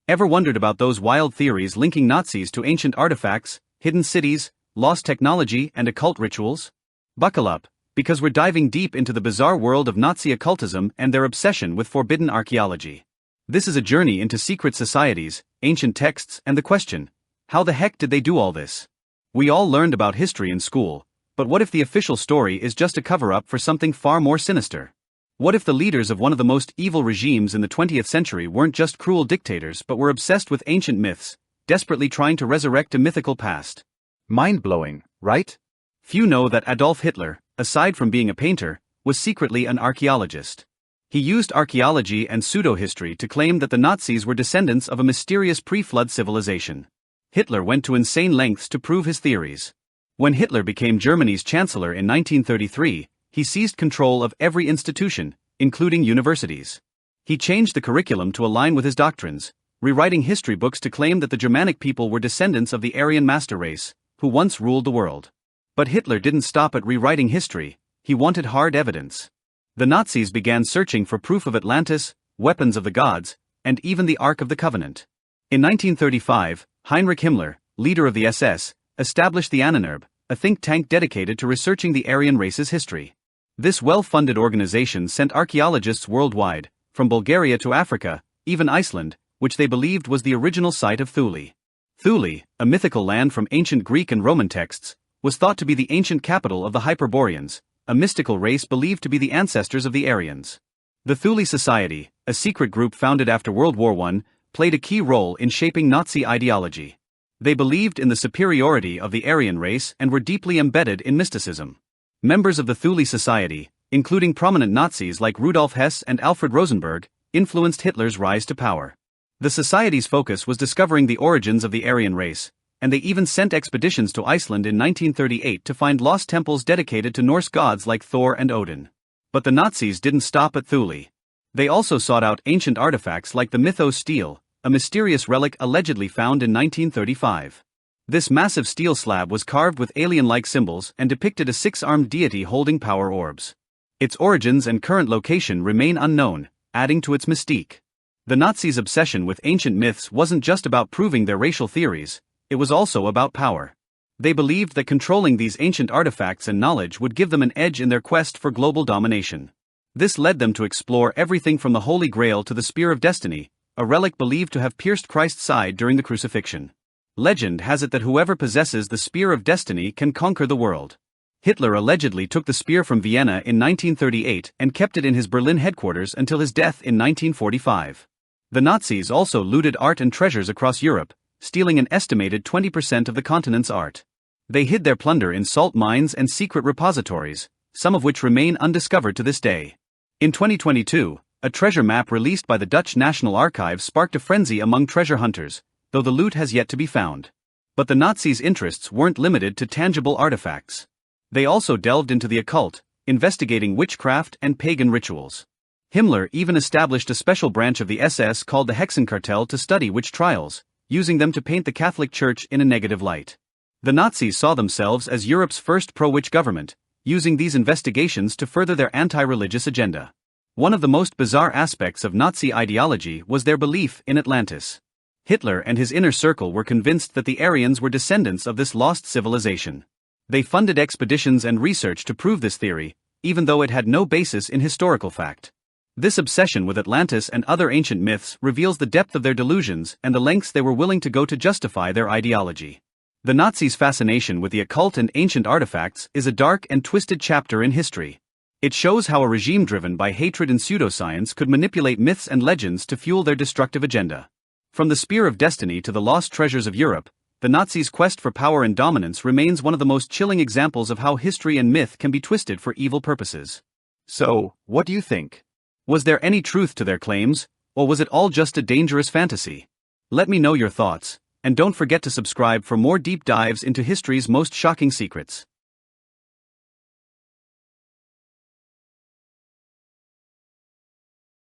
Ever wondered about those wild theories linking Nazis to ancient artifacts, hidden cities, lost technology, and occult rituals? Buckle up, because we're diving deep into the bizarre world of Nazi occultism and their obsession with forbidden archaeology. This is a journey into secret societies, ancient texts, and the question, how the heck did they do all this? We all learned about history in school, but what if the official story is just a cover-up for something far more sinister? What if the leaders of one of the most evil regimes in the 20th century weren't just cruel dictators but were obsessed with ancient myths, desperately trying to resurrect a mythical past? Mind-blowing, right? Few know that Adolf Hitler, aside from being a painter, was secretly an archaeologist. He used archaeology and pseudo-history to claim that the Nazis were descendants of a mysterious pre-flood civilization. Hitler went to insane lengths to prove his theories. When Hitler became Germany's chancellor in 1933, he seized control of every institution, including universities. He changed the curriculum to align with his doctrines, rewriting history books to claim that the Germanic people were descendants of the Aryan master race, who once ruled the world. But Hitler didn't stop at rewriting history, he wanted hard evidence. The Nazis began searching for proof of Atlantis, weapons of the gods, and even the Ark of the Covenant. In 1935, Heinrich Himmler, leader of the SS, established the Ahnenerbe, a think tank dedicated to researching the Aryan race's history. This well-funded organization sent archaeologists worldwide, from Bulgaria to Africa, even Iceland, which they believed was the original site of Thule. Thule, a mythical land from ancient Greek and Roman texts, was thought to be the ancient capital of the Hyperboreans, a mystical race believed to be the ancestors of the Aryans. The Thule Society, a secret group founded after World War I, played a key role in shaping Nazi ideology. They believed in the superiority of the Aryan race and were deeply embedded in mysticism. Members of the Thule Society, including prominent Nazis like Rudolf Hess and Alfred Rosenberg, influenced Hitler's rise to power. The Society's focus was discovering the origins of the Aryan race, and they even sent expeditions to Iceland in 1938 to find lost temples dedicated to Norse gods like Thor and Odin. But the Nazis didn't stop at Thule. They also sought out ancient artifacts like the Mythos stele, a mysterious relic allegedly found in 1935. This massive steel slab was carved with alien-like symbols and depicted a six-armed deity holding power orbs. Its origins and current location remain unknown, adding to its mystique. The Nazis' obsession with ancient myths wasn't just about proving their racial theories, it was also about power. They believed that controlling these ancient artifacts and knowledge would give them an edge in their quest for global domination. This led them to explore everything from the Holy Grail to the Spear of Destiny, a relic believed to have pierced Christ's side during the crucifixion. Legend has it that whoever possesses the Spear of Destiny can conquer the world. Hitler allegedly took the spear from Vienna in 1938 and kept it in his Berlin headquarters until his death in 1945. The Nazis also looted art and treasures across Europe, stealing an estimated 20% of the continent's art. They hid their plunder in salt mines and secret repositories, some of which remain undiscovered to this day. In 2022, a treasure map released by the Dutch National Archives sparked a frenzy among treasure hunters, though the loot has yet to be found. But the Nazis' interests weren't limited to tangible artifacts. They also delved into the occult, investigating witchcraft and pagan rituals. Himmler even established a special branch of the SS called the Hexenkartell to study witch trials, using them to paint the Catholic Church in a negative light. The Nazis saw themselves as Europe's first pro-witch government, using these investigations to further their anti-religious agenda. One of the most bizarre aspects of Nazi ideology was their belief in Atlantis. Hitler and his inner circle were convinced that the Aryans were descendants of this lost civilization. They funded expeditions and research to prove this theory, even though it had no basis in historical fact. This obsession with Atlantis and other ancient myths reveals the depth of their delusions and the lengths they were willing to go to justify their ideology. The Nazis' fascination with the occult and ancient artifacts is a dark and twisted chapter in history. It shows how a regime driven by hatred and pseudoscience could manipulate myths and legends to fuel their destructive agenda. From the Spear of Destiny to the lost treasures of Europe, the Nazis' quest for power and dominance remains one of the most chilling examples of how history and myth can be twisted for evil purposes. So, what do you think? Was there any truth to their claims, or was it all just a dangerous fantasy? Let me know your thoughts, and don't forget to subscribe for more deep dives into history's most shocking secrets.